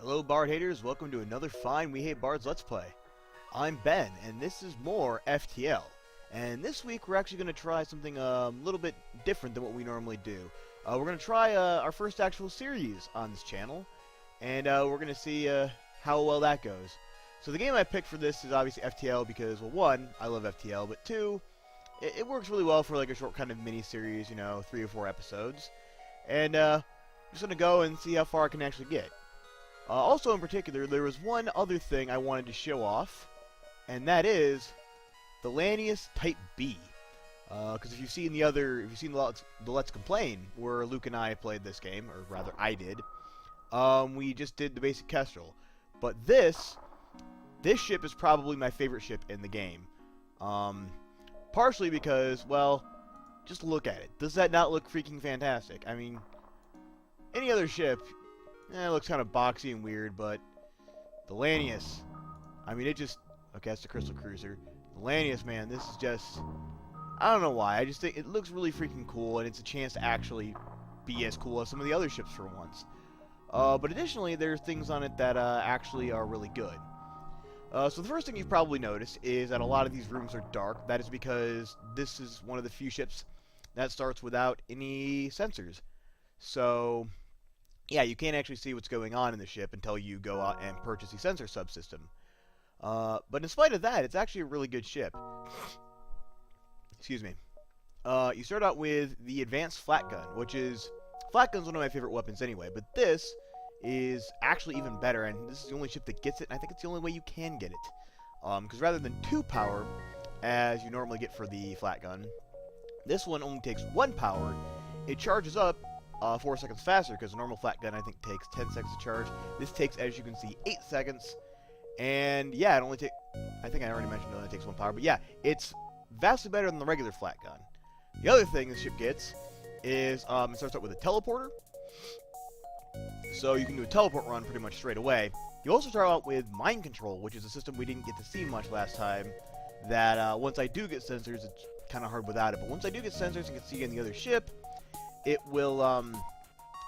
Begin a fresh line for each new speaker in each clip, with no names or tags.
Hello Bard haters, welcome to another fine We Hate Bards Let's Play. I'm Ben, and this is more FTL. And this week we're actually going to try something a little bit different than what we normally do. We're going to try our first actual series on this channel, and we're going to see how well that goes. So the game I picked for this is obviously FTL because, well, one, I love FTL, but two, it works really well for like a short kind of mini-series, you know, 3 or 4 episodes. And I'm just going to go and see how far I can actually get. Also, in particular, there was one other thing I wanted to show off, and that is the Lanius Type B. Because if you've seen the Let's Complain, where Luke and I played this game, or rather I did, we just did the basic Kestrel. But this ship is probably my favorite ship in the game. Partially because, well, just look at it. Does that not look freaking fantastic? I mean, any other ship, it looks kind of boxy and weird, but the Lanius, I mean, it just... Okay, that's the Crystal Cruiser. The Lanius, man, this is just... I don't know why. I just think it looks really freaking cool, and it's a chance to actually be as cool as some of the other ships for once. But additionally, there's things on it that actually are really good. So the first thing you've probably noticed is that a lot of these rooms are dark. That is because this is one of the few ships that starts without any sensors. So... yeah, you can't actually see what's going on in the ship until you go out and purchase the sensor subsystem. But in spite of that, it's actually a really good ship. Excuse me. You start out with the advanced flat gun, which is... flat gun's one of my favorite weapons anyway, but this is actually even better, and this is the only ship that gets it, and I think it's the only way you can get it. Because rather than 2 power, as you normally get for the flat gun, this one only takes 1 power. It charges up 4 seconds faster, because a normal flat gun, I think, takes 10 seconds to charge. This takes, as you can see, 8 seconds. And, yeah, it only takes... I think I already mentioned it only takes 1 power. But, yeah, it's vastly better than the regular flat gun. The other thing this ship gets is, it starts out with a teleporter. So you can do a teleport run pretty much straight away. You also start out with mind control, which is a system we didn't get to see much last time. That, once I do get sensors, it's kind of hard without it. But once I do get sensors and can see in the other ship... it will,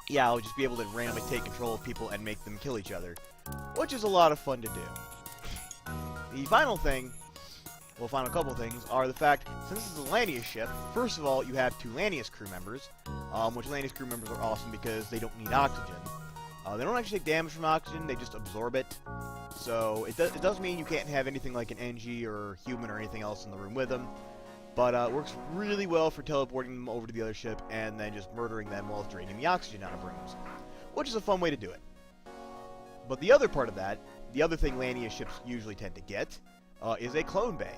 yeah, I'll just be able to randomly take control of people and make them kill each other, which is a lot of fun to do. The final thing, well, final couple things, are the fact, since this is a Lanius ship, first of all, you have 2 Lanius crew members, which Lanius crew members are awesome because they don't need oxygen. They don't actually take damage from oxygen, they just absorb it, so it does mean you can't have anything like an NG or human or anything else in the room with them. But it works really well for teleporting them over to the other ship and then just murdering them while draining the oxygen out of rooms, which is a fun way to do it. But the other part of that, the other thing Lanius ships usually tend to get, is a clone bay.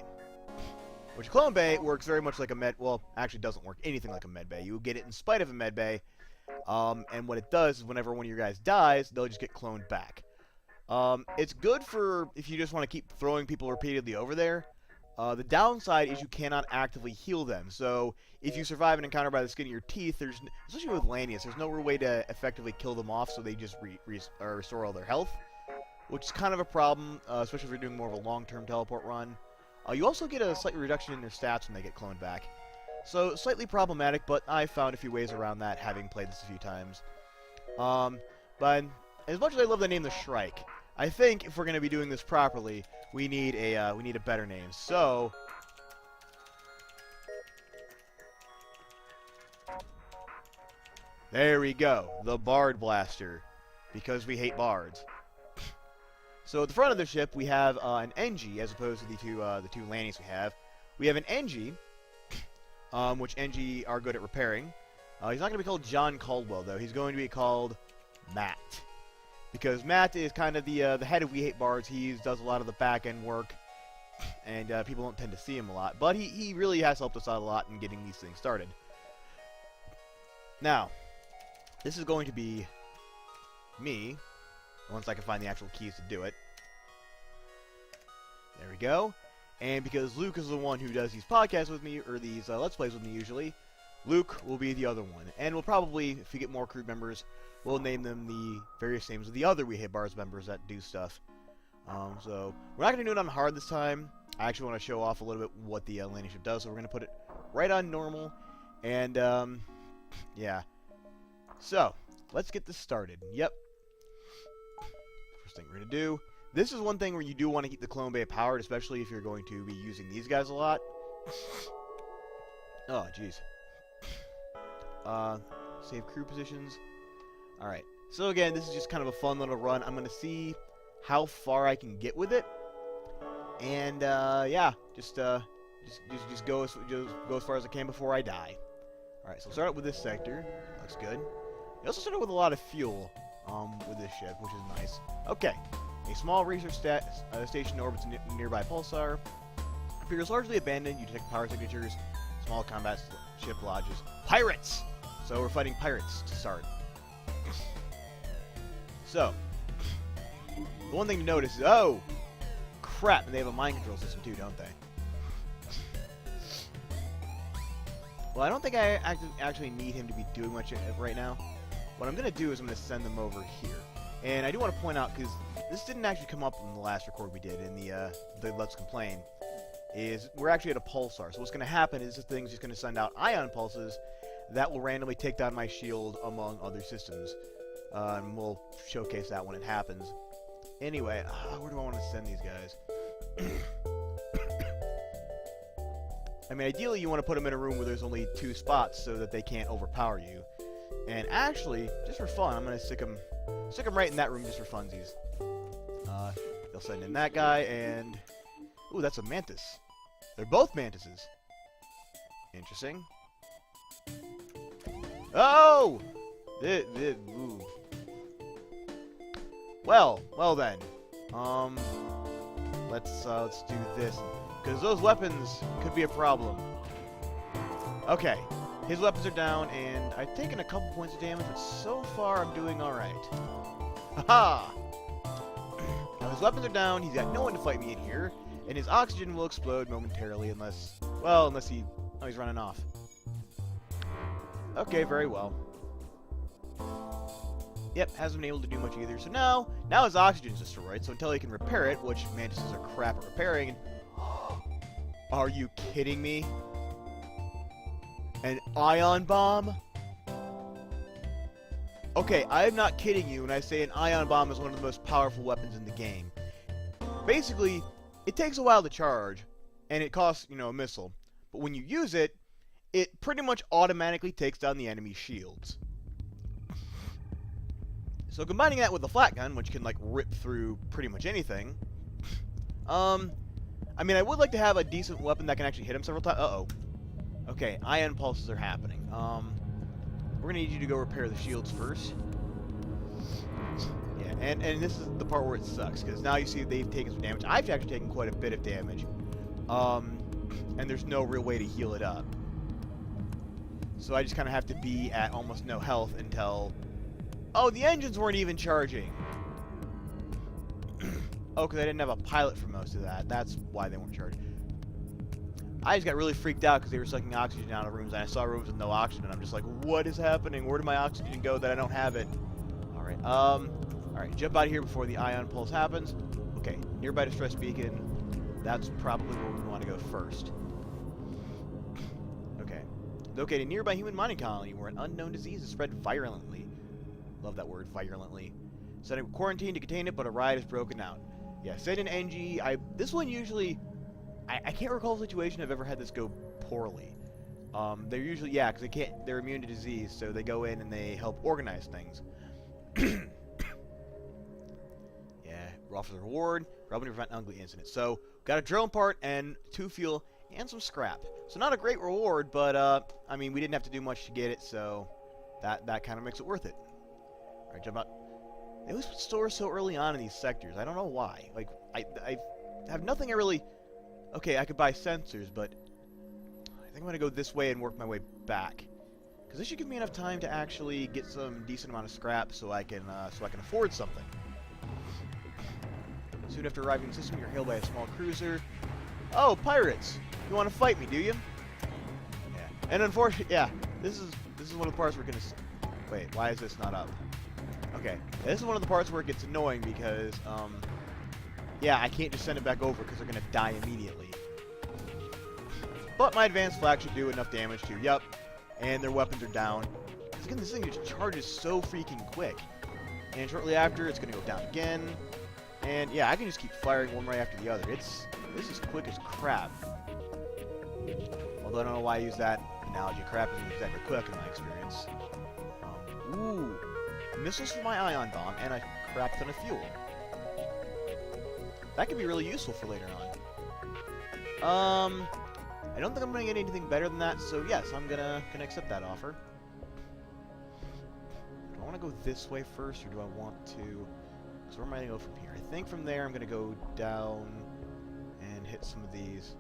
Which clone bay works very much like a med... well, actually doesn't work anything like a med bay. You get it in spite of a med bay, and what it does is whenever one of your guys dies, they'll just get cloned back. It's good for if you just want to keep throwing people repeatedly over there. The downside is you cannot actively heal them, so if you survive an encounter by the skin of your teeth, especially with Lanius, there's no real way to effectively kill them off so they just restore all their health, which is kind of a problem, especially if you're doing more of a long-term teleport run. You also get a slight reduction in their stats when they get cloned back, so slightly problematic, but I found a few ways around that having played this a few times. But as much as I love the name the Shrike, I think if we're going to be doing this properly, we need a better name. So there we go, the Bard Blaster, because we hate bards. So at the front of the ship we have an NG as opposed to the two Lanius we have. We have an NG, which NG are good at repairing. He's not going to be called John Caldwell though. He's going to be called Matt. Because Matt is kind of the head of We Hate Bards. He does a lot of the back-end work, and people don't tend to see him a lot. But he really has helped us out a lot in getting these things started. Now, this is going to be me, once I can find the actual keys to do it. There we go. And because Luke is the one who does these podcasts with me, or these Let's Plays with me usually, Luke will be the other one. And we'll probably, if we get more crew members, we'll name them the various names of the other We Hate Bards members that do stuff. So, we're not going to do it on hard this time. I actually want to show off a little bit what the Lanius ship does, so we're going to put it right on normal. And, yeah. So, let's get this started. Yep. first thing we're going to do. This is one thing where you do want to keep the clone bay powered, especially if you're going to be using these guys a lot. Oh, jeez. Save crew positions. Alright. So again, this is just kind of a fun little run. I'm going to see how far I can get with it. And, yeah. Just go as far as I can before I die. Alright, so we'll start out with this sector. Looks good. We also started with a lot of fuel with this ship, which is nice. Okay. A small research station orbits a nearby pulsar. Appears largely abandoned. You detect power signatures. Small combat ship lodges. Pirates! So we're fighting pirates to start. So, the one thing to notice is, oh! Crap, they have a mind control system too, don't they? Well, I don't think I actually need him to be doing much right now. What I'm going to do is I'm going to send them over here. And I do want to point out, because this didn't actually come up in the last record we did, in the Let's Complain, is we're actually at a pulsar. So what's going to happen is this thing's just going to send out ion pulses that will randomly take down my shield among other systems. And we'll showcase that when it happens. Anyway, where do I want to send these guys? I mean, ideally you want to put them in a room where there's only 2 spots so that they can't overpower you. And actually, just for fun, I'm going to stick them right in that room just for funsies. They'll send in that guy, and... Ooh, that's a mantis. They're both mantises. Interesting. Oh! Ooh. Well then. Let's do this. Because those weapons could be a problem. Okay. His weapons are down, and I've taken a couple points of damage, but so far I'm doing alright. Haha! Now his weapons are down, he's got no one to fight me in here, and his oxygen will explode momentarily unless he... Oh, he's running off. Okay, very well. Yep, hasn't been able to do much either, so now his oxygen's destroyed, so until he can repair it, which mantises are crap at repairing, and... Are you kidding me? An ion bomb? Okay, I am not kidding you when I say an ion bomb is one of the most powerful weapons in the game. Basically, it takes a while to charge, and it costs, a missile. But when you use it, it pretty much automatically takes down the enemy's shields. So combining that with the flat gun, which can, rip through pretty much anything... I mean, I would like to have a decent weapon that can actually hit him several times. Uh-oh. Okay, ion pulses are happening. We're gonna need you to go repair the shields first. Yeah, and this is the part where it sucks, because now you see they've taken some damage. I've actually taken quite a bit of damage. And there's no real way to heal it up. So I just kind of have to be at almost no health until... Oh, the engines weren't even charging! Oh, because I didn't have a pilot for most of that. That's why they weren't charging. I just got really freaked out because they were sucking oxygen out of rooms, and I saw rooms with no oxygen, and I'm just like, what is happening? Where did my oxygen go that I don't have it? Alright, alright, jump out of here before the ion pulse happens. Okay, nearby distress beacon. That's probably where we want to go first. Okay. Located a nearby human mining colony where an unknown disease is spread virulently. Love that word, virulently. Setting quarantine to contain it, but a riot is broken out. Yeah, send an NG. This one usually... I can't recall a situation I've ever had this go poorly. They're usually... Yeah, because they're immune to disease, so they go in and they help organize things. Yeah, offer the reward. Helping to prevent ugly incidents. So, got a drone part and 2 fuel and some scrap. So not a great reward, but, I mean, we didn't have to do much to get it, so that kind of makes it worth it. Alright, jump out. They always store so early on in these sectors. I don't know why. Like, I have nothing I really... Okay, I could buy sensors, but I think I'm going to go this way and work my way back. Because this should give me enough time to actually get some decent amount of scrap so I can afford something. Soon after arriving in the system, you're hailed by a small cruiser. Oh, pirates! You want to fight me, do you? Yeah. And unfortunately, yeah, this is one of the parts we're going to... Wait, why is this not up? Okay, this is one of the parts where it gets annoying because, yeah, I can't just send it back over because they're going to die immediately. But my advanced flag should do enough damage too. Yep. And their weapons are down. Because again, this thing just charges so freaking quick. And shortly after, it's going to go down again. And yeah, I can just keep firing one right after the other. This is quick as crap. Although I don't know why I use that analogy. Crap isn't exactly quick in my experience. Ooh. Missiles for my ion bomb, and a crap ton of fuel. That could be really useful for later on. I don't think I'm gonna get anything better than that, so yes, I'm gonna accept that offer. Do I want to go this way first, or do I want to? Because where am I gonna go from here? I think from there I'm gonna go down and hit some of these.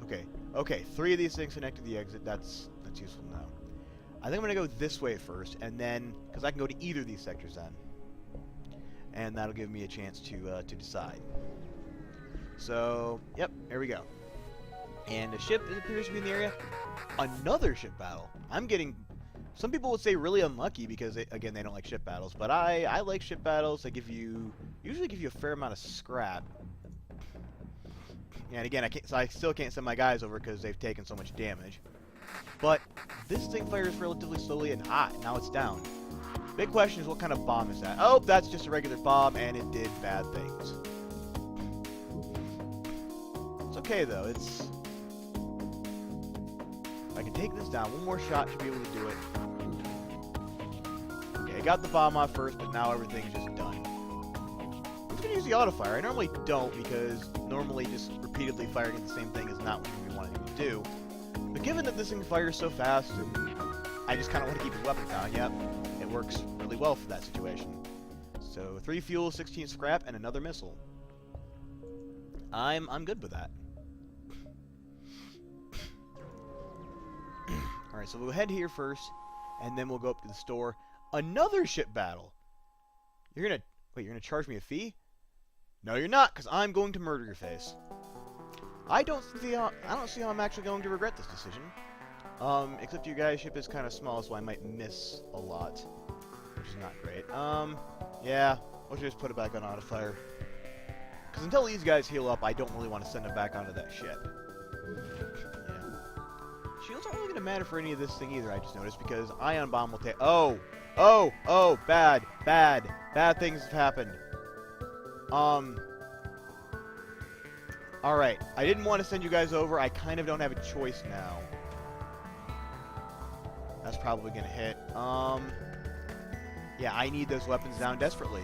Okay, okay, 3 of these things connect to the exit. That's useful to know. I think I'm gonna go this way first, and then because I can go to either of these sectors then, and that'll give me a chance to decide. So, yep, there we go. And a ship appears to be in the area. Another ship battle. I'm getting. Some people would say really unlucky because again they don't like ship battles, but I like ship battles. They usually give you a fair amount of scrap. And again, I still can't send my guys over because they've taken so much damage. But this thing fires relatively slowly, and now it's down. Big question is, what kind of bomb is that? Oh, that's just a regular bomb, and it did bad things. It's okay though. If I can take this down, one more shot should be able to do it. Okay, I got the bomb off first, but now everything's just done. I'm just gonna use the auto fire. I normally don't because normally just repeatedly firing at the same thing is not what we want to do. But given that this thing fires so fast, and I just kind of want to keep his weapons down, yep, it works really well for that situation. So 3 fuel, 16 scrap, and another missile. I'm good with that. Alright, so we'll head here first, and then we'll go up to the store. Another ship battle! You're gonna charge me a fee? No, you're not, because I'm going to murder your face. I don't see how I'm actually going to regret this decision. Except your guys' ship is kind of small, so I might miss a lot, which is not great. Yeah, we'll just put it back on auto fire. Because until these guys heal up, I don't really want to send them back onto that ship. Yeah. Shields aren't really going to matter for any of this thing either, I just noticed, because ion bomb will take. Oh, bad things have happened. Alright, I didn't want to send you guys over. I kind of don't have a choice now. That's probably gonna hit. Yeah, I need those weapons down desperately.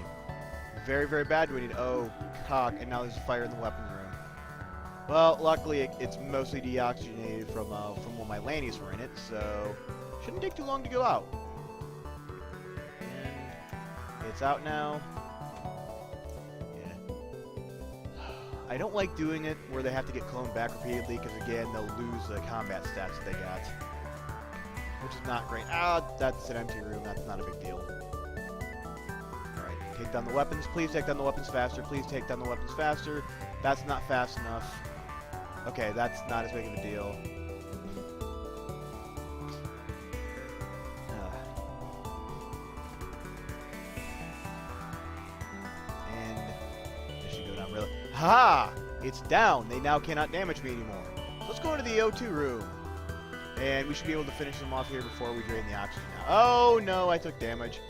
Very, very bad. We need. Oh, cock! And now there's a fire in the weapons room. Well, luckily it's mostly deoxygenated from when my Lanius were in it, so shouldn't take too long to go out. And it's out now. I don't like doing it where they have to get cloned back repeatedly, because again, they'll lose the combat stats that they got. Which is not great. Ah, that's an empty room. That's not a big deal. Alright, take down the weapons. Please take down the weapons faster. Please take down the weapons faster. That's not fast enough. Okay, that's not as big of a deal. Ha! It's down. They now cannot damage me anymore. So let's go into the O2 room. And we should be able to finish them off here before we drain the oxygen now. Oh, no, I took damage.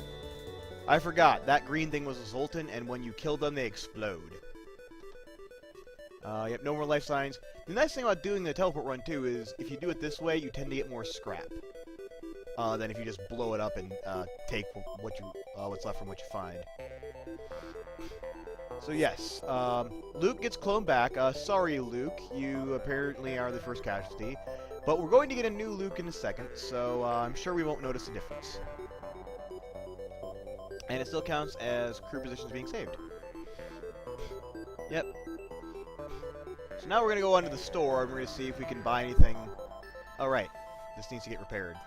I forgot. That green thing was a Zoltan, and when you kill them, they explode. Yep, no more life signs. The nice thing about doing the teleport run, too, is if you do it this way, you tend to get more scrap. Than if you just blow it up and take what's left from what you find. So yes, Luke gets cloned back. Sorry, Luke, you apparently are the first casualty. But we're going to get a new Luke in a second, so I'm sure we won't notice a difference. And it still counts as crew positions being saved. Yep. So now we're going to go onto the store, and we're going to see if we can buy anything. Oh, right. This needs to get repaired.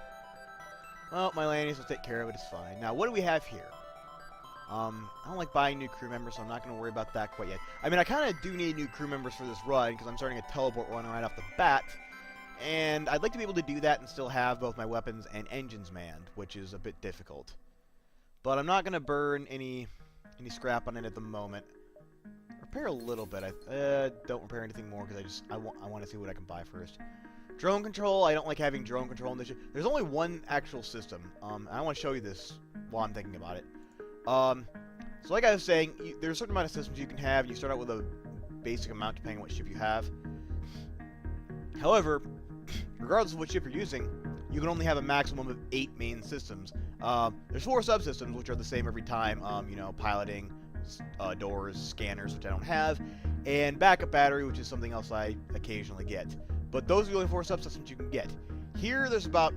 Well, my Lanius will take care of it, it's fine. Now, what do we have here? I don't like buying new crew members, so I'm not going to worry about that quite yet. I mean, I kind of do need new crew members for this run, because I'm starting a teleport run right off the bat. And I'd like to be able to do that and still have both my weapons and engines manned, which is a bit difficult. But I'm not going to burn any scrap on it at the moment. Repair a little bit. Don't repair anything more, because I want to see what I can buy first. Drone control. I don't like having drone control in this ship. There's only one actual system. I want to show you this while I'm thinking about it. So like I was saying, there's a certain amount of systems you can have. You start out with a basic amount depending on what ship you have. However, regardless of what ship you're using, you can only have a maximum of 8 main systems. There's 4 subsystems, which are the same every time. You know, piloting, doors, scanners, which I don't have, and backup battery, which is something else I occasionally get. But those are the only 4 subsystems you can get. Here, there's about,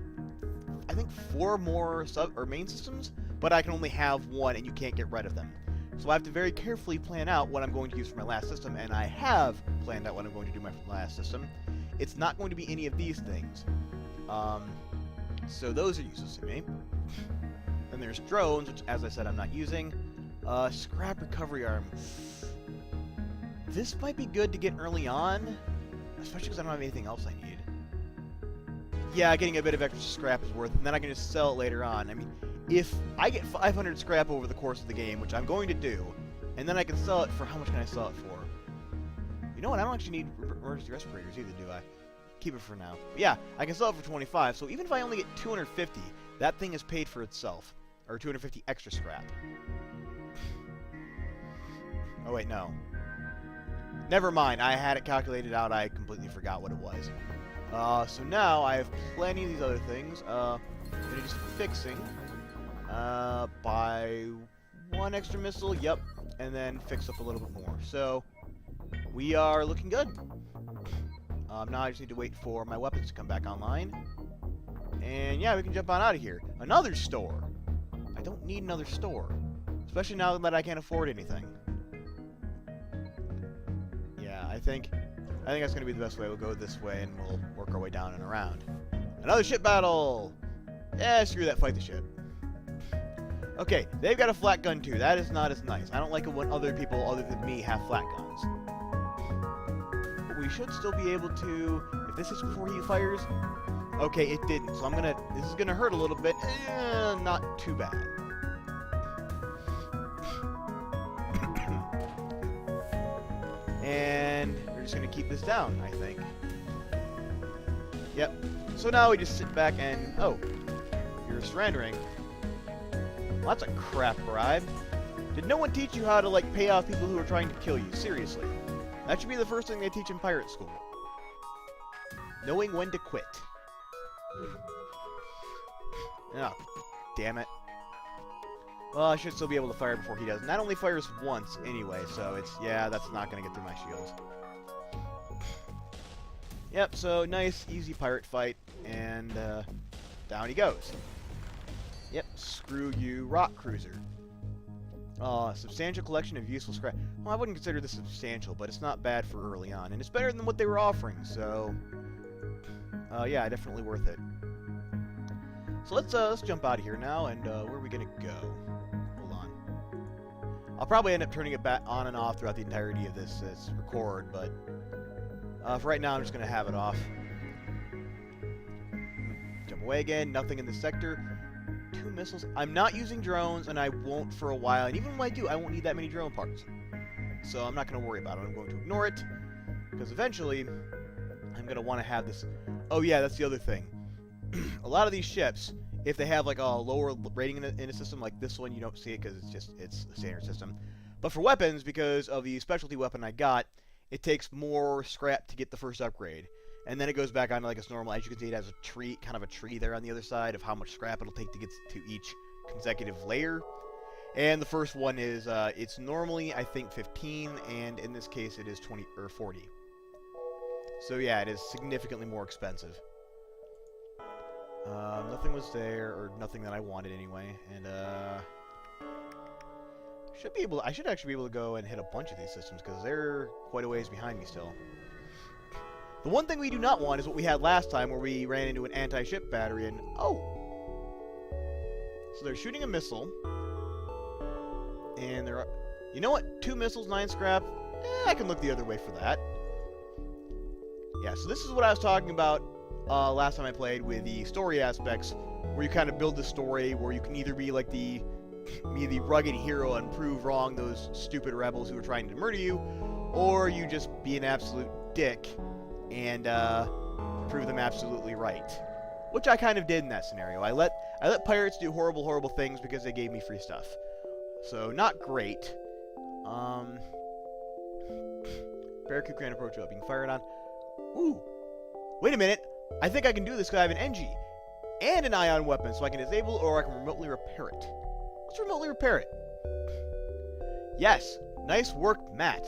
I think, 4 more main systems, but I can only have 1, and you can't get rid of them. So I have to very carefully plan out what I'm going to use for my last system, and I have planned out what I'm going to do for my last system. It's not going to be any of these things. So those are useless to me. Then there's drones, which, as I said, I'm not using. Scrap recovery arm. This might be good to get early on, especially because I don't have anything else I need. Yeah, getting a bit of extra scrap is worth it, and then I can just sell it later on. I mean, if I get 500 scrap over the course of the game, which I'm going to do, and then I can sell it for, how much can I sell it for? You know what, I don't actually need emergency respirators either, do I? Keep it for now. But yeah, I can sell it for 25, so even if I only get 250, that thing is paid for itself. Or 250 extra scrap. Oh wait, no. Never mind, I had it calculated out, I completely forgot what it was. So now I have plenty of these other things. That are just fixing. Buy 1 extra missile, yep, and then fix up a little bit more. So, we are looking good. Now I just need to wait for my weapons to come back online. And yeah, we can jump on out of here. Another store! I don't need another store. Especially now that I can't afford anything. Yeah, I think that's going to be the best way. We'll go this way and we'll work our way down and around. Another ship battle! Yeah, screw that, fight the ship. Okay, they've got a flat gun too. That is not as nice. I don't like it when other people other than me have flat guns. But we should still be able to, if this is before he fires. Okay, it didn't, so this is gonna hurt a little bit. Not too bad. And we're just gonna keep this down, I think. Yep. So now we just sit back and, oh, you're surrendering. Well, that's a crap bribe. Did no one teach you how to, like, pay off people who are trying to kill you? Seriously. That should be the first thing they teach in pirate school. Knowing when to quit. Oh, damn it. Well, I should still be able to fire before he does. And that only fires once anyway, so it's, yeah, that's not going to get through my shields. Yep, so nice, easy pirate fight, and down he goes. Yep, screw you, rock cruiser. Substantial collection of useful scrap. Well, I wouldn't consider this substantial, but it's not bad for early on, and it's better than what they were offering, so yeah, definitely worth it. So let's jump out of here now, and where are we gonna go? Hold on. I'll probably end up turning it back on and off throughout the entirety of this record, but for right now, I'm just gonna have it off. Jump away again. Nothing in this sector. 2 missiles. I'm not using drones, and I won't for a while. And even when I do, I won't need that many drone parts. So I'm not going to worry about it. I'm going to ignore it, because eventually, I'm going to want to have this. Oh yeah, that's the other thing. A lot of these ships, if they have like a lower rating in a system like this one, you don't see it because it's a standard system. But for weapons, because of the specialty weapon I got, it takes more scrap to get the first upgrade. And then it goes back on like its normal. As you can see, it has a tree, kind of a tree there on the other side of how much scrap it'll take to get to each consecutive layer. And the first one is, it's normally, I think, 15, and in this case, it is 20 or 40. So yeah, it is significantly more expensive. Nothing was there, or nothing that I wanted anyway, and I should actually be able to go and hit a bunch of these systems, because they're quite a ways behind me still. The one thing we do not want is what we had last time, where we ran into an anti-ship battery, and oh! So they're shooting a missile, and they're... You know what? 2 missiles, 9 scrap? I can look the other way for that. Yeah, so this is what I was talking about last time I played with the story aspects, where you kind of build the story, where you can either be like the rugged hero and prove wrong those stupid rebels who are trying to murder you, or you just be an absolute dick and prove them absolutely right. Which I kind of did in that scenario. I let pirates do horrible, horrible things because they gave me free stuff. So, not great. Barracuda can approach up. You can fire it on. Ooh. Wait a minute. I think I can do this because I have an NG and an ion weapon, so I can disable or I can remotely repair it. Let's remotely repair it. Yes. Nice work, Matt.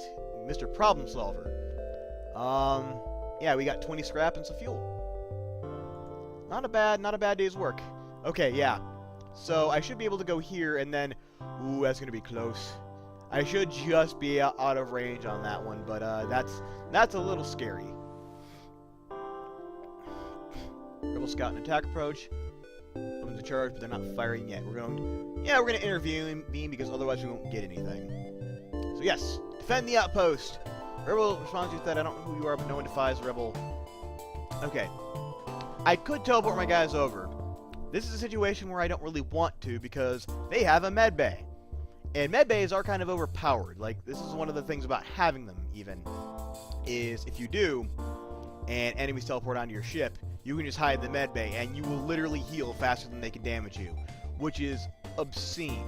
Mr. Problem Solver. Yeah, we got 20 scrap and some fuel. Not a bad day's work. Okay, yeah. So I should be able to go here and then... Ooh, that's gonna be close. I should just be out of range on that one, but that's a little scary. Rebel Scout and attack approach. Weapons to charge, but they're not firing yet. We're gonna intervene because otherwise we won't get anything. So yes, defend the outpost. Rebel responds with that. I don't know who you are, but no one defies Rebel. Okay. I could teleport my guys over. This is a situation where I don't really want to because they have a med bay. And med bays are kind of overpowered. Like, this is one of the things about having them, even, is if you do, and enemies teleport onto your ship, you can just hide in the med bay, and you will literally heal faster than they can damage you, which is obscene.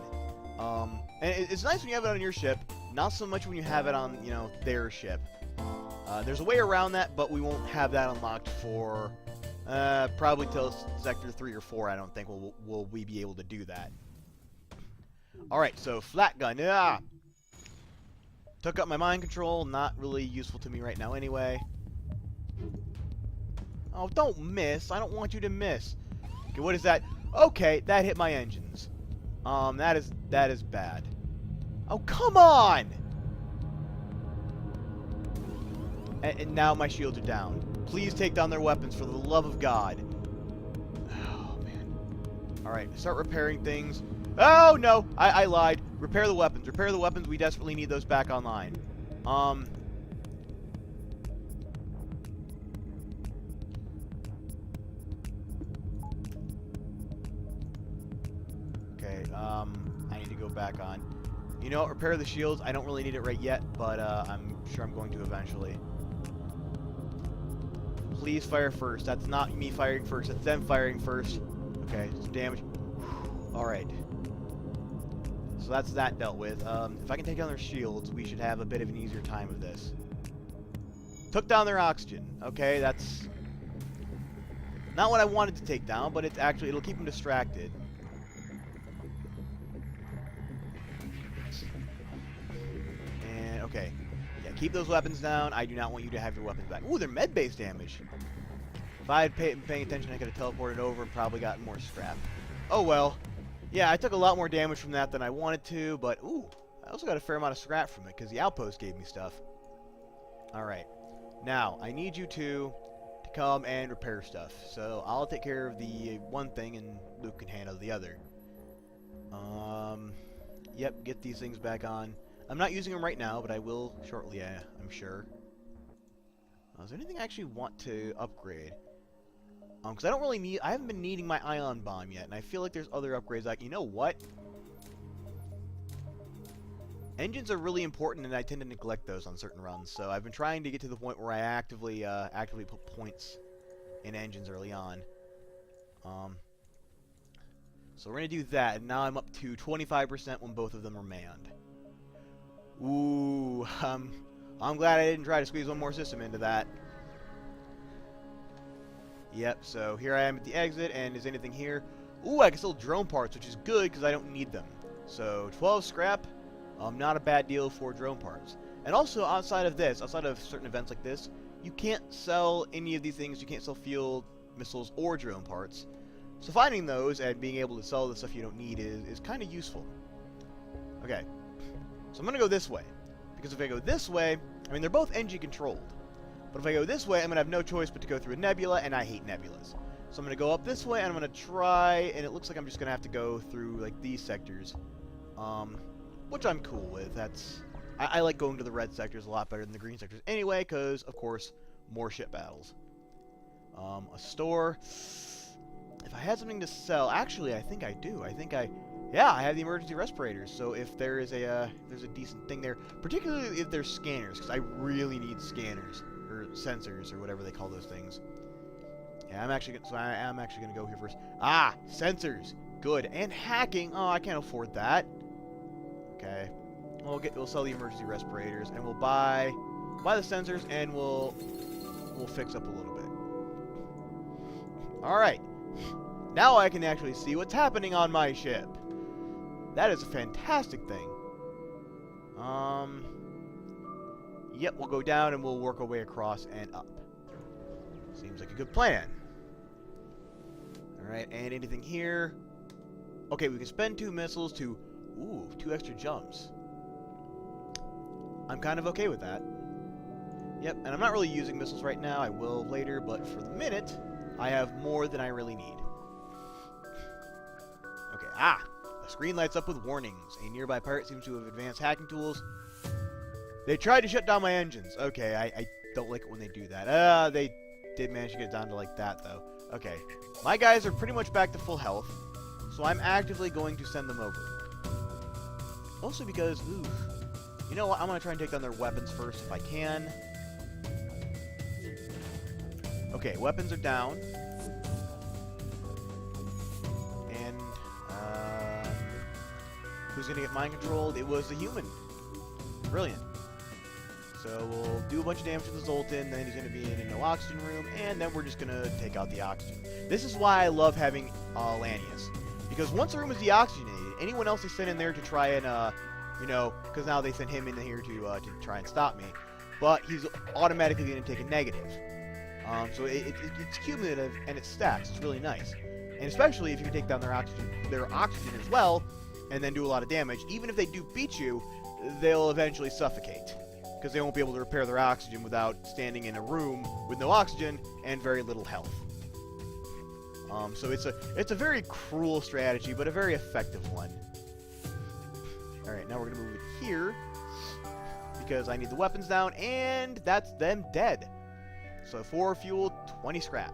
And it's nice when you have it on your ship, not so much when you have it on, you know, their ship. There's a way around that, but we won't have that unlocked for probably till Sector 3 or 4, I don't think will we be able to do that. Alright, so flat gun. Yeah. Took up my mind control, not really useful to me right now anyway. Oh, don't miss. I don't want you to miss. Okay, what is that? Okay, that hit my engines. That is bad. Oh, come on! And now my shields are down. Please take down their weapons for the love of God. Oh, man. Alright, start repairing things. Oh, no! I lied. Repair the weapons. Repair the weapons. We desperately need those back online. Okay, I need to go back on. You know, repair the shields. I don't really need it right yet, but I'm sure I'm going to eventually. Please fire first. That's not me firing first. That's them firing first. Okay, some damage. Alright. So that's that dealt with. If I can take down their shields, we should have a bit of an easier time of this. Took down their oxygen. Okay, that's not what I wanted to take down, but it'll keep them distracted. And, okay. Yeah, keep those weapons down. I do not want you to have your weapons back. Ooh, they're med-based damage. If I had been paying attention, I could have teleported over and probably gotten more scrap. Oh, well. Yeah, I took a lot more damage from that than I wanted to, but, ooh, I also got a fair amount of scrap from it, because the outpost gave me stuff. Alright. Now, I need you to come and repair stuff. So, I'll take care of the one thing, and Luke can handle the other. Yep, get these things back on. I'm not using them right now, but I will shortly, I'm sure. Is there anything I actually want to upgrade? Because I haven't been needing my ion bomb yet, and I feel like there's other upgrades like, you know what? Engines are really important, and I tend to neglect those on certain runs, so I've been trying to get to the point where I actively put points in engines early on. So we're going to do that, and now I'm up to 25% when both of them are manned. Ooh, I'm glad I didn't try to squeeze one more system into that. Yep, so here I am at the exit, and is anything here? Ooh, I can sell drone parts, which is good, because I don't need them. So, 12 scrap, not a bad deal for drone parts. And also, outside of this, outside of certain events like this, you can't sell any of these things. You can't sell fuel, missiles, or drone parts. So finding those and being able to sell the stuff you don't need is kind of useful. Okay, so I'm going to go this way. Because if I go this way, I mean, they're both NG controlled. But if I go this way, I'm going to have no choice but to go through a nebula, and I hate nebulas. So I'm going to go up this way, and I'm going to try, and it looks like I'm just going to have to go through, like, these sectors. Which I'm cool with. I like going to the red sectors a lot better than the green sectors anyway, because, of course, more ship battles. A store. If I had something to sell, actually, I think I do. Yeah, I have the emergency respirators, so if there's a decent thing there, particularly if there's scanners, because I really need scanners. Or sensors, or whatever they call those things. Yeah, I am actually going to go here first. Ah, sensors. Good. And hacking. Oh, I can't afford that. Okay. We'll sell the emergency respirators, and we'll buy the sensors, and we'll fix up a little bit. All right. Now I can actually see what's happening on my ship. That is a fantastic thing. Yep, we'll go down and we'll work our way across and up. Seems like a good plan. Alright, and anything here? Okay, we can spend 2 missiles to... Ooh, 2 extra jumps. I'm kind of okay with that. Yep, and I'm not really using missiles right now. I will later, but for the minute, I have more than I really need. Okay, a screen lights up with warnings. A nearby pirate seems to have advanced hacking tools. They tried to shut down my engines. Okay, I don't like it when they do that. They did manage to get down to like that, though. Okay, my guys are pretty much back to full health, so I'm actively going to send them over. Mostly because, ooh, you know what? I'm going to try and take down their weapons first if I can. Okay, weapons are down. And, who's going to get mind controlled? It was the human. Brilliant. So we'll do a bunch of damage to the Zoltan, then he's going to be in a no oxygen room, and then we're just going to take out the oxygen. This is why I love having Lanius. Because once the room is deoxygenated, anyone else they send in there to try and, you know, because now they sent him in here to try and stop me, but he's automatically going to take a negative. So it's cumulative and it stacks. It's really nice. And especially if you can take down their oxygen as well, and then do a lot of damage. Even if they do beat you, they'll eventually suffocate, because they won't be able to repair their oxygen without standing in a room with no oxygen and very little health. So it's a very cruel strategy, but a very effective one. Alright, now we're going to move it here, because I need the weapons down, and that's them dead. So 4 fuel, 20 scrap.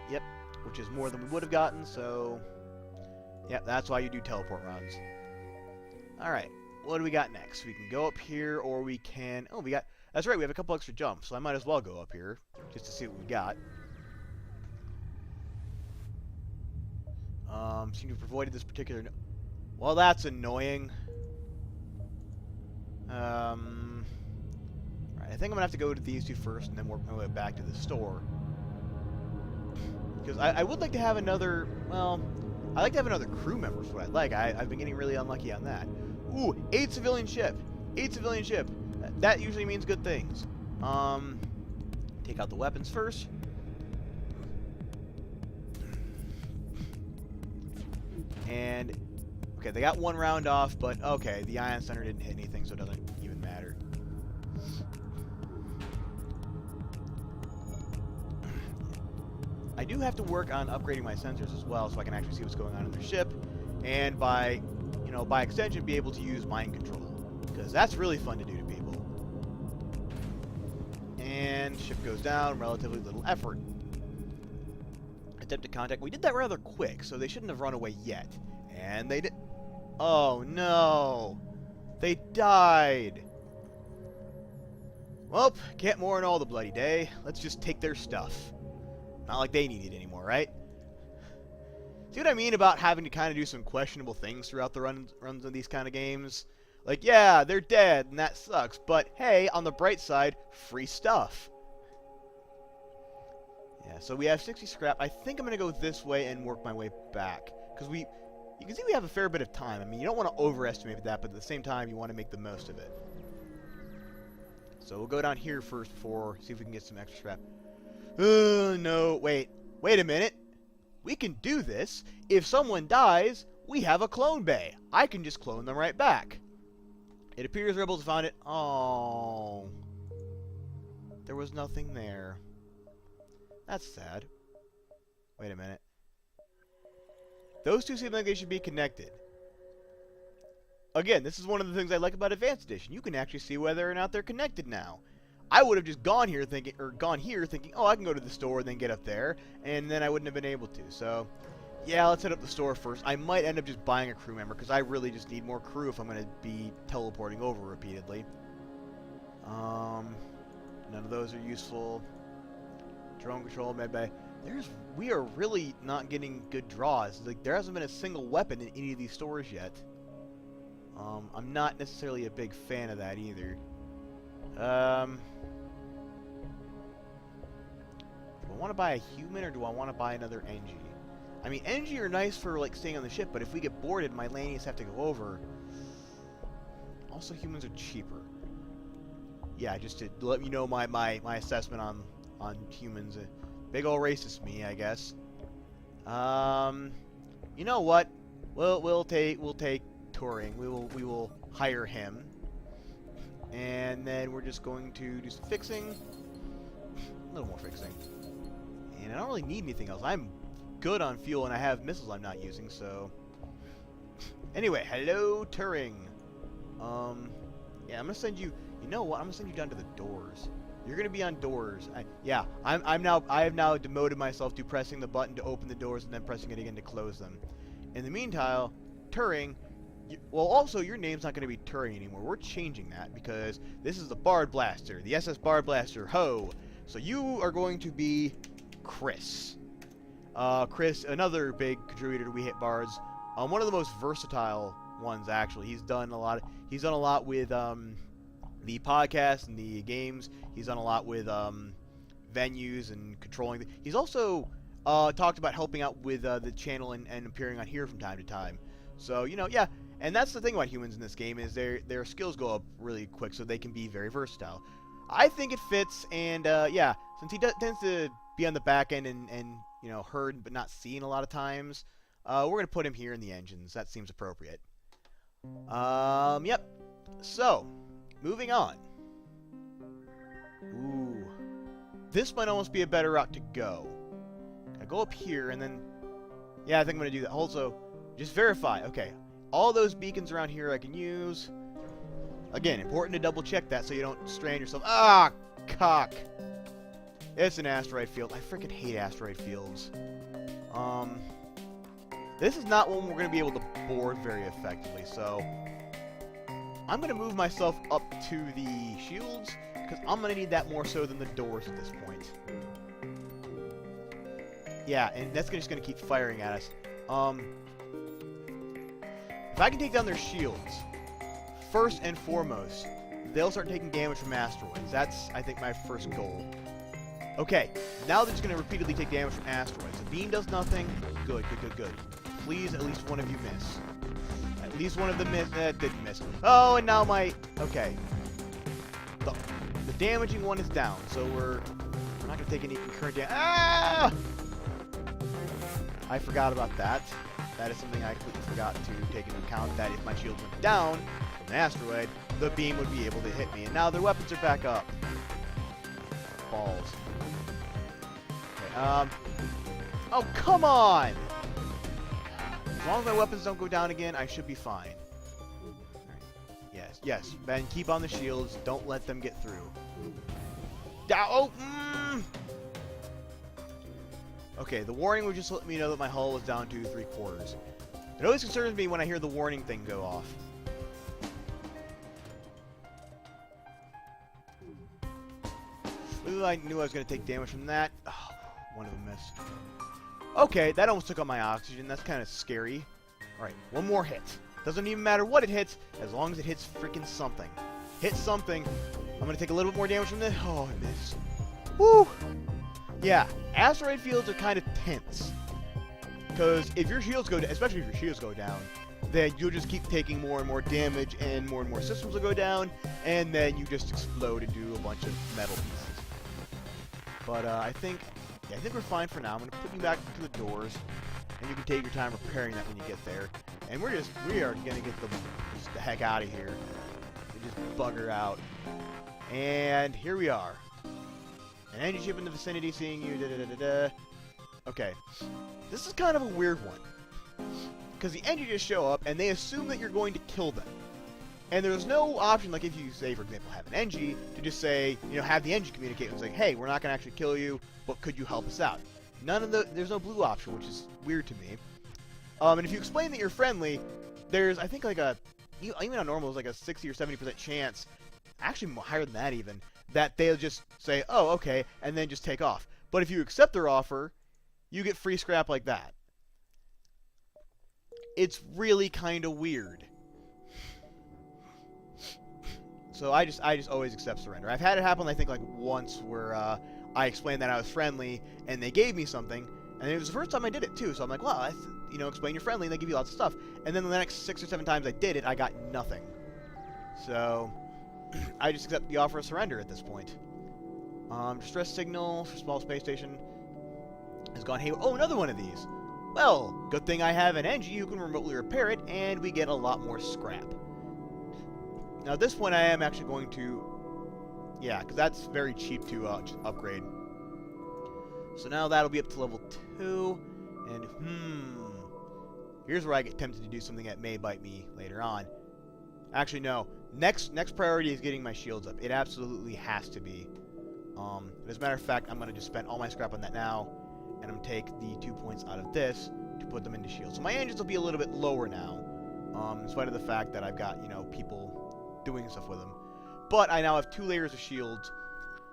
Yep, which is more than we would have gotten, so... Yep, that's why you do teleport runs. Alright. What do we got next? We can go up here, or we can... Oh, we got... That's right, we have a couple extra jumps, so I might as well go up here, just to see what we got. Seem to have avoided this particular... Well, that's annoying. Right, I think I'm gonna have to go to these two first, and then work my way back to the store. Because I would like to have another... Well, I'd like to have another crew member is what I'd like. I've been getting really unlucky on that. Ooh, 8 civilian ship. 8 civilian ship. That usually means good things. Take out the weapons first. And, okay, they got 1 round off, but okay, the ion center didn't hit anything, so it doesn't even matter. I do have to work on upgrading my sensors as well, so I can actually see what's going on in their ship, and by extension, be able to use mind control, because that's really fun to do to people. And ship goes down, relatively little effort. Attempted contact. We did that rather quick, so they shouldn't have run away yet. And they did. Oh no, they died. Well, can't mourn all the bloody day. Let's just take their stuff. Not like they need it anymore, right? See what I mean about having to kind of do some questionable things throughout the runs of these kind of games? Like, yeah, they're dead, and that sucks, but hey, on the bright side, free stuff. Yeah, so we have 60 scrap. I think I'm going to go this way and work my way back. Because you can see we have a fair bit of time. I mean, you don't want to overestimate that, but at the same time, you want to make the most of it. So we'll go down here first before, see if we can get some extra scrap. No, wait a minute. We can do this. If someone dies, we have a clone bay. I can just clone them right back. It appears rebels found it. Oh. There was nothing there. That's sad. Wait a minute. Those two seem like they should be connected. Again, this is one of the things I like about Advanced Edition. You can actually see whether or not they're connected now. I would have just gone here thinking, oh, I can go to the store and then get up there, and then I wouldn't have been able to. So, yeah, let's head up the store first. I might end up just buying a crew member, because I really just need more crew if I'm going to be teleporting over repeatedly. None of those are useful. Drone control, medbay. We are really not getting good draws. Like, there hasn't been a single weapon in any of these stores yet. I'm not necessarily a big fan of that either. Do I want to buy a human or do I want to buy another NG? I mean, NG are nice for like staying on the ship, but if we get boarded, my Lanius have to go over. Also, humans are cheaper. Yeah, just to let you know my assessment on humans. Big ol' racist me, I guess. You know what? We'll take Turing. We will hire him, and then we're just going to do some fixing, a little more fixing. And I don't really need anything else. I'm good on fuel, and I have missiles I'm not using. So anyway, hello Turing. Yeah, I'm gonna send you. You know what? I'm gonna send you down to the doors. You're gonna be on doors. I have now demoted myself to pressing the button to open the doors and then pressing it again to close them. In the meantime, Turing. Well, also your name's not gonna be Turing anymore. We're changing that because this is the Bard Blaster, the SS Bard Blaster. Ho! So you are going to be Chris. Chris, another big contributor to We Hate Bards. One of the most versatile ones actually. He's done a lot with the podcast and the games. He's done a lot with venues and controlling. He's also talked about helping out with the channel and appearing on here from time to time. So, you know, yeah. And that's the thing about humans in this game is their skills go up really quick, so they can be very versatile. I think it fits, and yeah, since he tends to be on the back end and you know, heard but not seen a lot of times, we're going to put him here in the engines. That seems appropriate. Yep. So, moving on. Ooh. This might almost be a better route to go. I go up here and then... Yeah, I think I'm going to do that. Also, just verify. Okay. All those beacons around here I can use. Again, important to double check that so you don't strand yourself. Ah, cock. It's an asteroid field. I freaking hate asteroid fields. This is not one we're going to be able to board very effectively, so I'm going to move myself up to the shields, because I'm going to need that more so than the doors at this point. Yeah, and that's just going to keep firing at us. If I can take down their shields, first and foremost, they'll start taking damage from asteroids. That's, I think, my first goal. Okay, now they're just going to repeatedly take damage from asteroids. The beam does nothing. Good, good, good, good. Please, at least one of you miss. At least one of them didn't miss. Oh, and now my... Okay. The damaging one is down, so we're not going to take any concurrent damage. Ah! I forgot about that. That is something I completely forgot to take into account, that if my shields went down from an asteroid, the beam would be able to hit me. And now their weapons are back up. Balls. Okay, oh, come on! As long as my weapons don't go down again, I should be fine. Right. Yes, yes. Ben, keep on the shields. Don't let them get through. Oh! Okay, the warning would just let me know that my hull was down to 3/4. It always concerns me when I hear the warning thing go off. Ooh, I knew I was going to take damage from that. Oh, one of them missed. Okay, that almost took out my oxygen. That's kind of scary. Alright, one more hit. Doesn't even matter what it hits, as long as it hits freaking something. Hit something. I'm going to take a little bit more damage from this. Oh, I missed. Woo! Yeah, asteroid fields are kind of tense. Because if your shields go down, especially if your shields go down, then you'll just keep taking more and more damage, and more systems will go down, and then you just explode and do a bunch of metal pieces. But I think we're fine for now. I'm going to put you back to the doors, and you can take your time repairing that when you get there. And we are going to get the heck out of here. We just bugger out. And here we are. An engine ship in the vicinity, seeing you, Okay. This is kind of a weird one. Because the engine just show up, and they assume that you're going to kill them. And there's no option, like if you say, for example, have an NG, to just say, you know, have the engine communicate and say, hey, we're not going to actually kill you, but could you help us out? There's no blue option, which is weird to me. And if you explain that you're friendly, there's, I think, like even on normal, there's like a 60 or 70% chance, actually higher than that even, that they'll just say, oh, okay, and then just take off. But if you accept their offer, you get free scrap like that. It's really kind of weird. So I just always accept surrender. I've had it happen, I think, like once where I explained that I was friendly and they gave me something, and it was the first time I did it too. So I'm like, well, you know, explain you're friendly, and they give you lots of stuff. And then the next 6 or 7 times I did it, I got nothing. So I just accept the offer of surrender at this point. Distress signal for small space station has gone haywire. Oh, another one of these. Well, good thing I have an Engie who can remotely repair it, and we get a lot more scrap. Now, this one I am actually going to... Yeah, because that's very cheap to upgrade. So now that'll be up to level 2. And, here's where I get tempted to do something that may bite me later on. Actually, no. Next priority is getting my shields up. It absolutely has to be. As a matter of fact, I'm going to just spend all my scrap on that now. And I'm going to take the 2 points out of this to put them into shields. So my engines will be a little bit lower now. In spite of the fact that I've got, you know, people doing stuff with them. But I now have 2 layers of shields,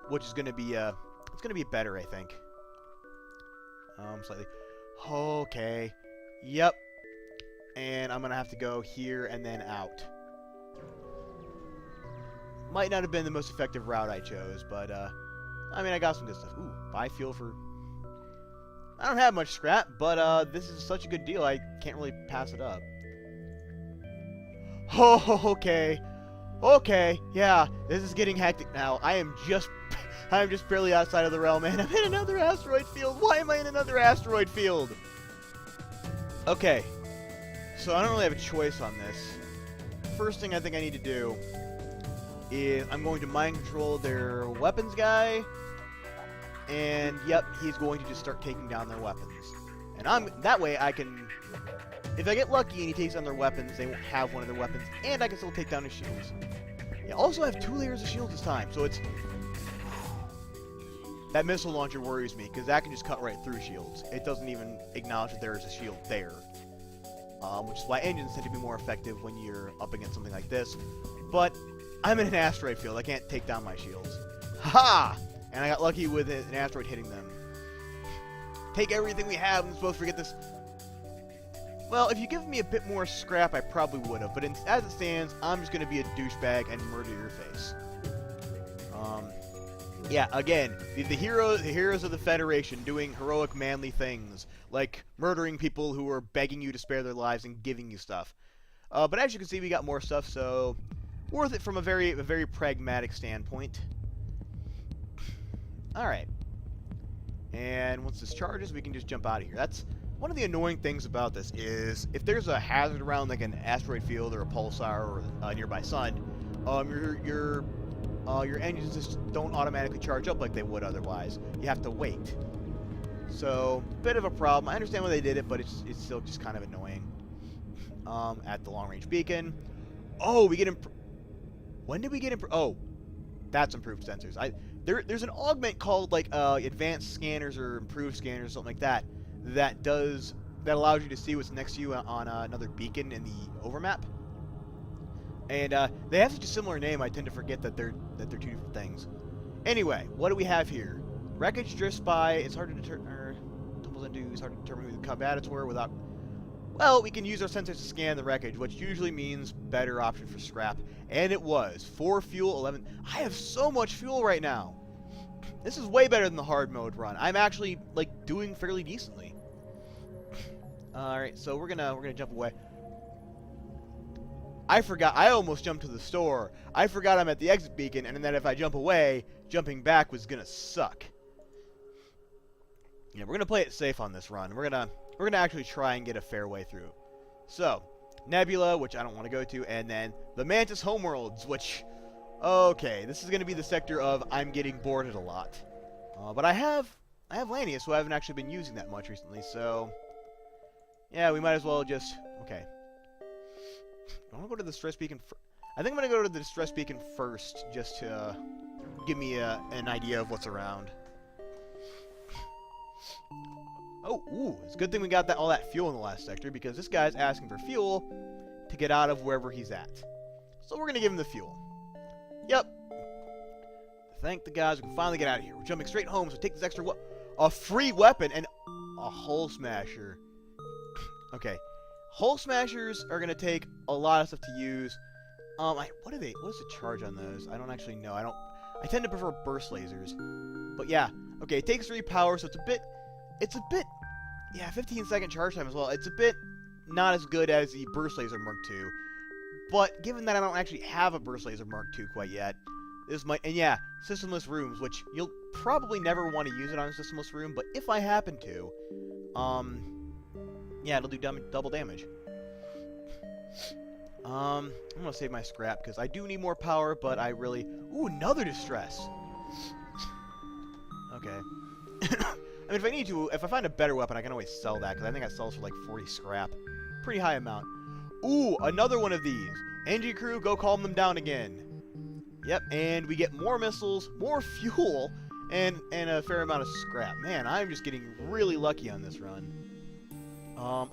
which is going to be, it's going to be better, I think. Slightly. Okay. Yep. And I'm going to have to go here and then out. Might not have been the most effective route I chose, but, I mean, I got some good stuff. Ooh, buy fuel for... I don't have much scrap, but, this is such a good deal, I can't really pass it up. Oh, okay. Okay, yeah, this is getting hectic now. I'm just barely outside of the realm, and I'm in another asteroid field. Why am I in another asteroid field? Okay, so I don't really have a choice on this. First thing I think I need to do is I'm going to mind control their weapons guy, and yep, he's going to just start taking down their weapons. And that way I can, if I get lucky and he takes down their weapons, they won't have one of their weapons, and I can still take down his shields. Yeah, also I have 2 layers of shields this time, so it's... That missile launcher worries me, because that can just cut right through shields. It doesn't even acknowledge that there is a shield there. Which is why engines tend to be more effective when you're up against something like this. But I'm in an asteroid field, I can't take down my shields. Ha! And I got lucky with an asteroid hitting them. Take everything we have, I'm supposed to forget this. Well, if you give me a bit more scrap, I probably would have. But as it stands, I'm just going to be a douchebag and murder your face. Yeah, again, the heroes of the Federation doing heroic, manly things, like murdering people who are begging you to spare their lives and giving you stuff. But as you can see, we got more stuff, so worth it from a very pragmatic standpoint. All right, and once this charges, we can just jump out of here. That's one of the annoying things about this is if there's a hazard around, like an asteroid field or a pulsar or a nearby sun, your engines just don't automatically charge up like they would otherwise. You have to wait. So, bit of a problem. I understand why they did it, but it's still just kind of annoying. At the long-range beacon. Oh, we get when did we get oh, that's improved sensors. There's an augment called like advanced scanners or improved scanners or something like that that allows you to see what's next to you on another beacon in the overmap. And they have such a similar name, I tend to forget that they're 2 different things. Anyway, what do we have here? Wreckage drifts by. It's hard to determine. Tumbles into. It's hard to determine who the combatants were without. Well, we can use our sensors to scan the wreckage, which usually means better option for scrap. And it was 4 fuel, 11. I have so much fuel right now. This is way better than the hard mode run. I'm actually like doing fairly decently. All right, so we're gonna jump away. I forgot. I almost jumped to the store. I forgot I'm at the exit beacon, and then if I jump away, jumping back was gonna suck. Yeah, we're gonna play it safe on this run. We're gonna actually try and get a fair way through. So, Nebula, which I don't want to go to, and then the Mantis homeworlds, which, okay, this is gonna be the sector of I'm getting boarded a lot. But I have Lanius, who I haven't actually been using that much recently, so yeah, we might as well just okay. I want to go to the distress beacon. I think I'm going to go to the distress beacon first, just to give me an idea of what's around. Oh, ooh, it's a good thing we got all that fuel in the last sector, because this guy's asking for fuel to get out of wherever he's at. So we're going to give him the fuel. Yep. Thank the guys, we can finally get out of here. We're jumping straight home, so take this extra a free weapon and a hull smasher. Okay. Hull smashers are going to take a lot of stuff to use. What is the charge on those? I don't actually know. I tend to prefer burst lasers. But yeah, okay, it takes 3 power, so it's a bit, yeah, 15-second charge time as well. It's a bit not as good as the burst laser Mark II. But given that I don't actually have a burst laser Mark II quite yet, this might, and yeah, systemless rooms, which you'll probably never want to use it on a systemless room, but if I happen to, yeah, it'll do double damage. I'm gonna save my scrap because I do need more power, but I really, ooh, another distress. Okay. I mean, if I need to, if I find a better weapon, I can always sell that because I think that sells for like 40 scrap. Pretty high amount. Ooh, another one of these. Engine crew, go calm them down again. Yep, and we get more missiles, more fuel, and a fair amount of scrap. Man, I'm just getting really lucky on this run.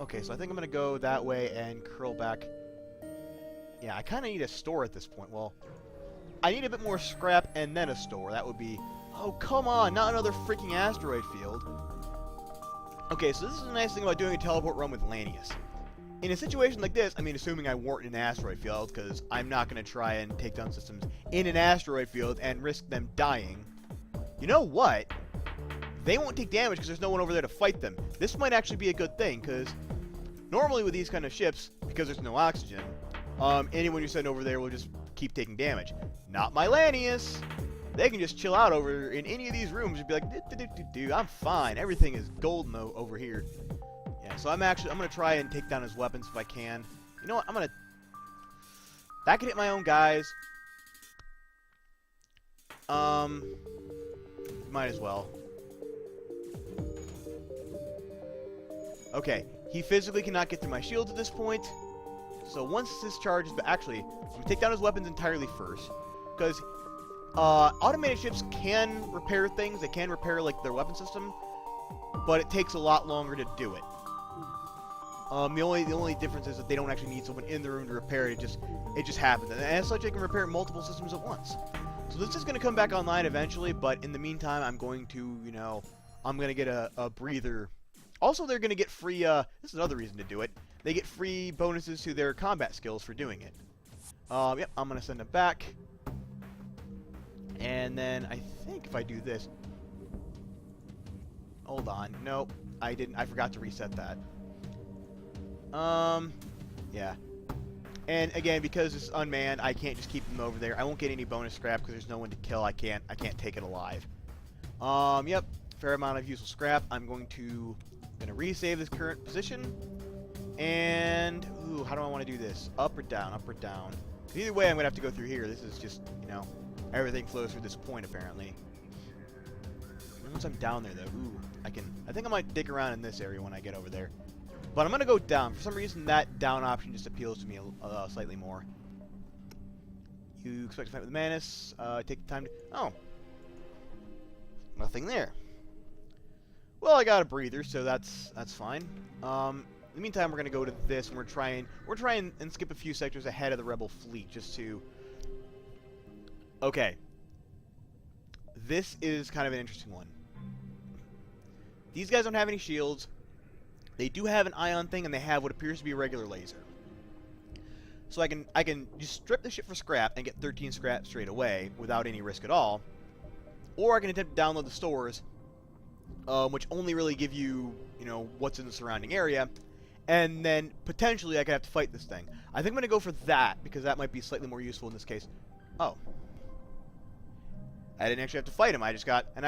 Okay, so I think I'm going to go that way and curl back. Yeah, I kind of need a store at this point. Well, I need a bit more scrap and then a store. That would be... Oh, come on, not another freaking asteroid field. Okay, so this is the nice thing about doing a teleport run with Lanius. In a situation like this, I mean, assuming I weren't in an asteroid field, because I'm not going to try and take down systems in an asteroid field and risk them dying. You know what? They won't take damage because there's no one over there to fight them. This might actually be a good thing, because normally with these kind of ships, because there's no oxygen, anyone you send over there will just keep taking damage. Not my Lanius! They can just chill out over in any of these rooms and be like, I'm fine. Everything is golden over here. Yeah, so I'm gonna try and take down his weapons if I can. You know what? That could hit my own guys. Might as well. Okay, he physically cannot get through my shields at this point. So once this charges, but actually, I'm gonna take down his weapons entirely first, because automated ships can repair things. They can repair like their weapon system, but it takes a lot longer to do it. The only difference is that they don't actually need someone in the room to repair it. It just happens, and as such, they can repair multiple systems at once. So this is going to come back online eventually, but in the meantime, I'm going to, you know, I'm going to get a breather. Also, they're going to get free. This is another reason to do it. They get free bonuses to their combat skills for doing it. Yep, I'm going to send them back, and then I think if I do this, hold on, nope, I didn't. I forgot to reset that. Yeah. And again, because it's unmanned, I can't just keep them over there. I won't get any bonus scrap because there's no one to kill. I can't take it alive. Yep. Fair amount of useful scrap. I'm gonna resave this current position. And ooh, how do I want to do this? Up or down? Up or down? Either way, I'm gonna have to go through here. This is just, you know, everything flows through this point apparently. Once I'm down there though, ooh, I think I might dig around in this area when I get over there. But I'm going to go down. For some reason, that down option just appeals to me slightly more. You expect to fight with Manus. Take the time to... Oh. Nothing there. Well, I got a breather, so that's fine. In the meantime, we're going to go to this, and we're trying and skip a few sectors ahead of the Rebel fleet, just to... Okay. This is kind of an interesting one. These guys don't have any shields. They do have an ion thing, and they have what appears to be a regular laser. So I can just strip the ship for scrap and get 13 scrap straight away without any risk at all. Or I can attempt to download the stores, which only really give you, you know, what's in the surrounding area. And then potentially I could have to fight this thing. I think I'm going to go for that because that might be slightly more useful in this case. Oh. I didn't actually have to fight him. I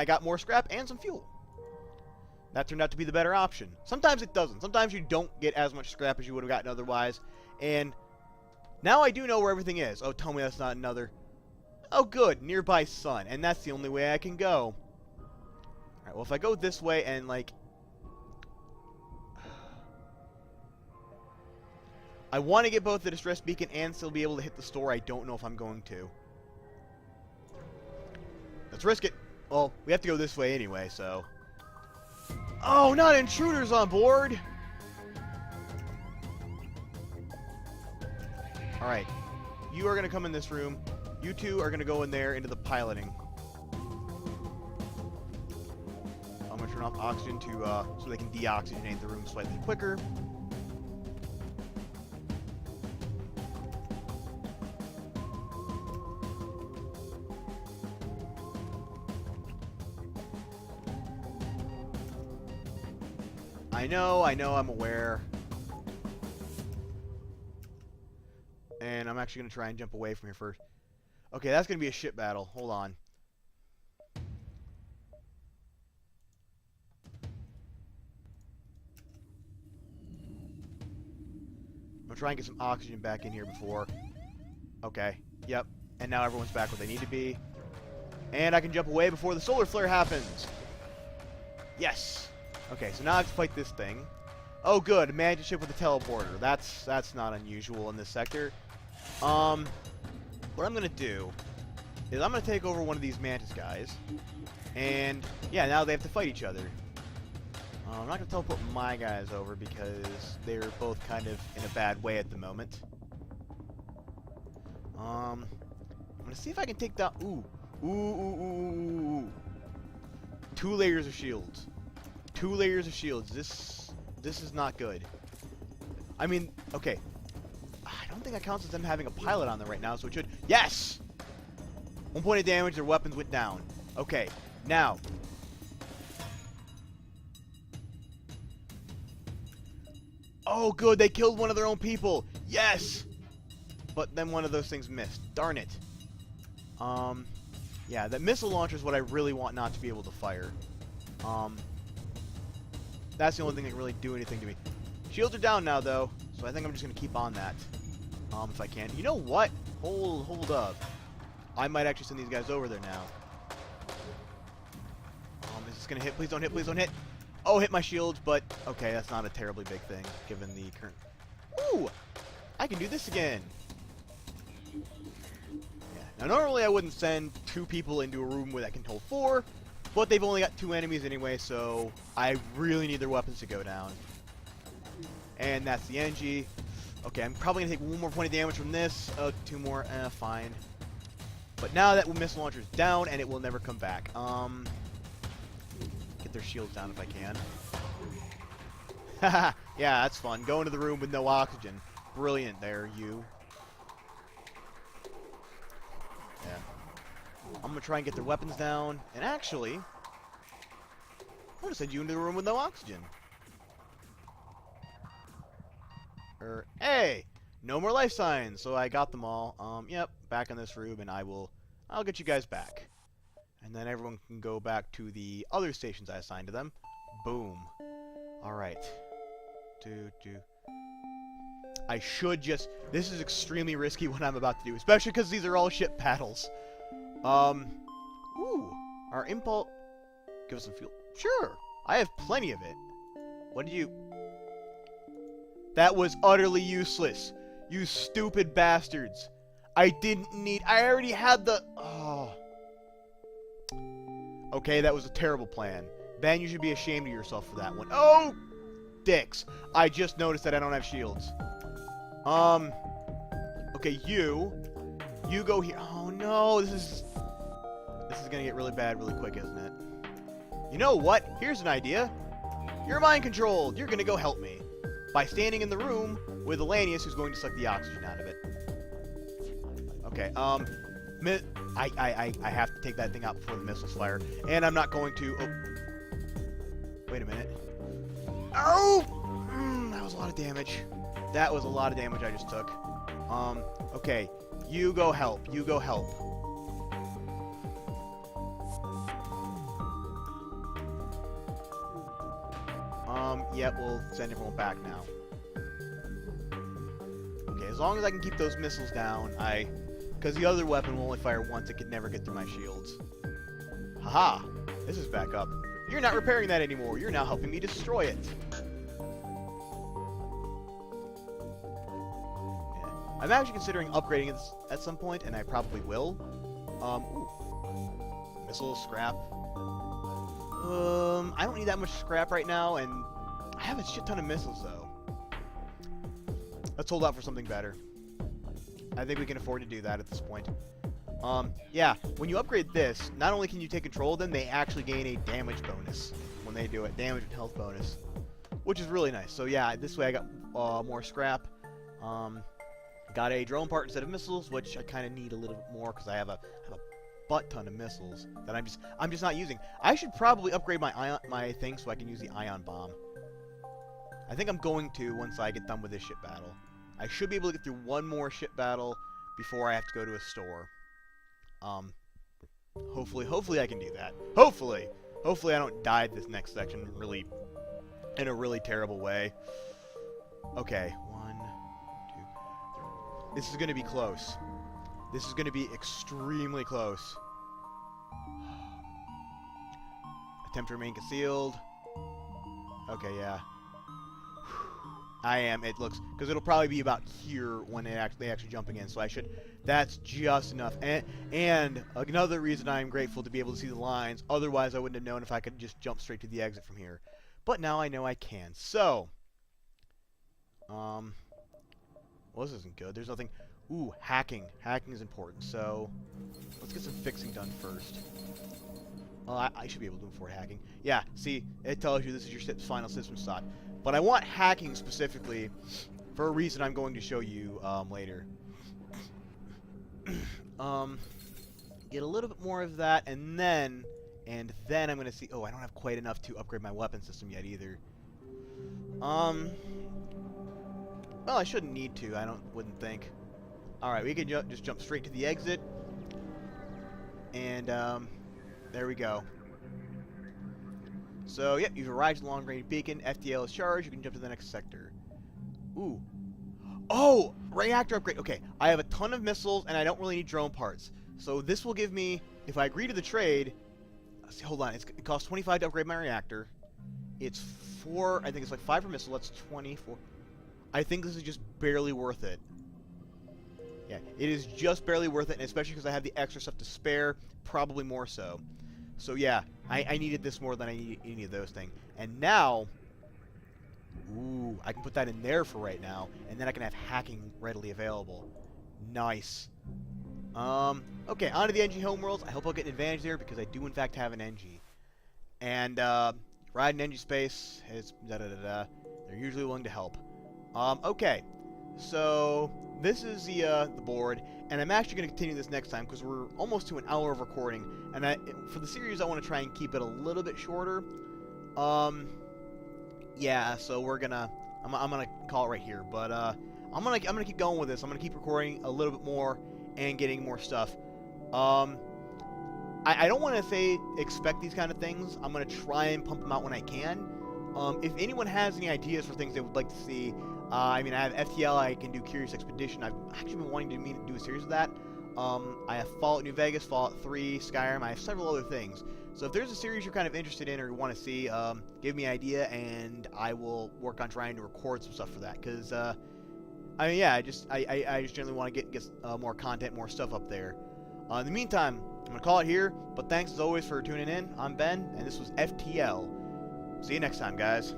got more scrap and some fuel. That turned out to be the better option. Sometimes it doesn't. Sometimes you don't get as much scrap as you would have gotten otherwise. And now I do know where everything is. Oh, tell me that's not another... Oh, good. Nearby sun. And that's the only way I can go. Alright, well, if I go this way and, like... I want to get both the distress beacon and still be able to hit the store. I don't know if I'm going to. Let's risk it. Well, we have to go this way anyway, so... Oh, not intruders on board! Alright. You are going to come in this room. You two are going to go in there into the piloting. I'm going to turn off oxygen to so they can deoxygenate the room slightly quicker. I know, I'm aware. And I'm actually going to try and jump away from here first. Okay, that's going to be a shit battle. Hold on. I'm going to try and get some oxygen back in here before. Okay, yep. And now everyone's back where they need to be. And I can jump away before the solar flare happens. Yes. Okay, so now I have to fight this thing. Oh, good. A mantis ship with a teleporter. That's not unusual in this sector. What I'm going to do is I'm going to take over one of these mantis guys. And, yeah, now they have to fight each other. I'm not going to teleport my guys over because they're both kind of in a bad way at the moment. I'm going to see if I can take down... Ooh. 2 layers of shields. 2 layers of shields. This is not good. I mean, okay. I don't think that counts as them having a pilot on them right now, so it should... Yes! 1 point of damage, their weapons went down. Okay, now... Oh, good, they killed one of their own people! Yes! But then one of those things missed. Darn it. Yeah, that missile launcher is what I really want not to be able to fire. That's the only thing that can really do anything to me. Shields are down now, though, so I think I'm just going to keep on that. If I can. You know what? Hold up. I might actually send these guys over there now. Is this going to hit? Please don't hit, please don't hit. Oh, hit my shields, but okay, that's not a terribly big thing, given the current... Ooh! I can do this again! Yeah. Now, normally I wouldn't send 2 people into a room where that can hold 4, but they've only got 2 enemies anyway, so I really need their weapons to go down. And that's the NG. Okay, I'm probably going to take 1 more point of damage from this. 2 more, fine. But now that missile launcher's down, and it will never come back. Get their shields down if I can. Haha, yeah, that's fun. Go into the room with no oxygen. Brilliant there, you. Yeah. I'm going to try and get their weapons down. And actually, I'm going to send you into the room with no oxygen. Hey! No more life signs, so I got them all. Yep, back in this room, and I'll get you guys back. And then everyone can go back to the other stations I assigned to them. Boom. Alright. I should just... This is extremely risky what I'm about to do, especially because these are all ship battles. Ooh. Our impulse... Give us some fuel. Sure. I have plenty of it. What did you... That was utterly useless. You stupid bastards. I didn't need... I already had the... Oh. Okay, that was a terrible plan. Ben, you should be ashamed of yourself for that one. Oh! Dicks. I just noticed that I don't have shields. Okay, you go here. Oh, no. This is gonna get really bad really quick, isn't it? You know what? Here's an idea. You're mind controlled. You're gonna go help me. By standing in the room with a Lanius who's going to suck the oxygen out of it. Okay, I have to take that thing out before the missiles fire. And I'm not going to... Oh. Wait a minute. Oh! That was a lot of damage. That was a lot of damage I just took. Okay. You go help. You go help. Yep, we'll send everyone back now. Okay, as long as I can keep those missiles down, because the other weapon will only fire once, it could never get through my shields. Haha! This is back up. You're not repairing that anymore. You're now helping me destroy it. Yeah. I'm actually considering upgrading it at some point, and I probably will. Ooh. Missile scrap. I don't need that much scrap right now, and I have a shit ton of missiles, though. Let's hold out for something better. I think we can afford to do that at this point. Yeah, when you upgrade this, not only can you take control of them, they actually gain a damage bonus when they do it. Damage and health bonus. Which is really nice. So yeah, this way I got more scrap. Got a drone part instead of missiles, which I kind of need a little bit more because I have a butt ton of missiles that I'm just not using. I should probably upgrade my thing so I can use the ion bomb. I think I'm going to once I get done with this ship battle. I should be able to get through one more ship battle before I have to go to a store. Hopefully I can do that. Hopefully I don't die at this next section in a really terrible way. Okay, 1, 2, 3. This is going to be close. This is going to be extremely close. Attempt to remain concealed. Okay, yeah. I am. It looks, because it'll probably be about here when they actually jump again. So I should. That's just enough. And another reason I am grateful to be able to see the lines. Otherwise, I wouldn't have known if I could just jump straight to the exit from here. But now I know I can. So, well, this isn't good. There's nothing. Ooh, hacking. Hacking is important. So, let's get some fixing done first. Well, I should be able to afford hacking. Yeah, see, it tells you this is your final system slot. But I want hacking specifically for a reason I'm going to show you later. Get a little bit more of that, and then I'm going to see... Oh, I don't have quite enough to upgrade my weapon system yet either. Well, I shouldn't need to. Wouldn't think. Alright, we can just jump straight to the exit. And, there we go. So, yep, you've arrived at the long-range beacon. FTL is charged. You can jump to the next sector. Ooh. Oh! Reactor upgrade. Okay, I have a ton of missiles, and I don't really need drone parts. So this will give me, if I agree to the trade... See, hold on. It costs 25 to upgrade my reactor. It's 4... I think it's like 5 per missile. That's 24. I think this is just barely worth it. Yeah, it is just barely worth it, and especially because I have the extra stuff to spare. Probably more so. So yeah, I needed this more than I need any of those things. And now, ooh, I can put that in there for right now, and then I can have hacking readily available. Nice. Okay, on to the NG homeworlds. I hope I'll get an advantage there because I do in fact have an NG. And ride an NG space is They're usually willing to help. Okay, so this is the board, and I'm actually going to continue this next time because we're almost to an hour of recording, and for the series I want to try and keep it a little bit shorter. Yeah, so I'm gonna call it right here, but I'm gonna keep going with this. I'm gonna keep recording a little bit more and getting more stuff. I don't want to say expect these kind of things. I'm gonna try and pump them out when I can. If anyone has any ideas for things they would like to see, I mean, I have FTL, I can do Curious Expedition. I've actually been wanting to do a series of that. I have Fallout New Vegas, Fallout 3, Skyrim. I have several other things. So if there's a series you're kind of interested in or you want to see, give me an idea, and I will work on trying to record some stuff for that. Because, I mean, yeah, I just generally want to get more content, more stuff up there. In the meantime, I'm going to call it here. But thanks, as always, for tuning in. I'm Ben, and this was FTL. See you next time, guys.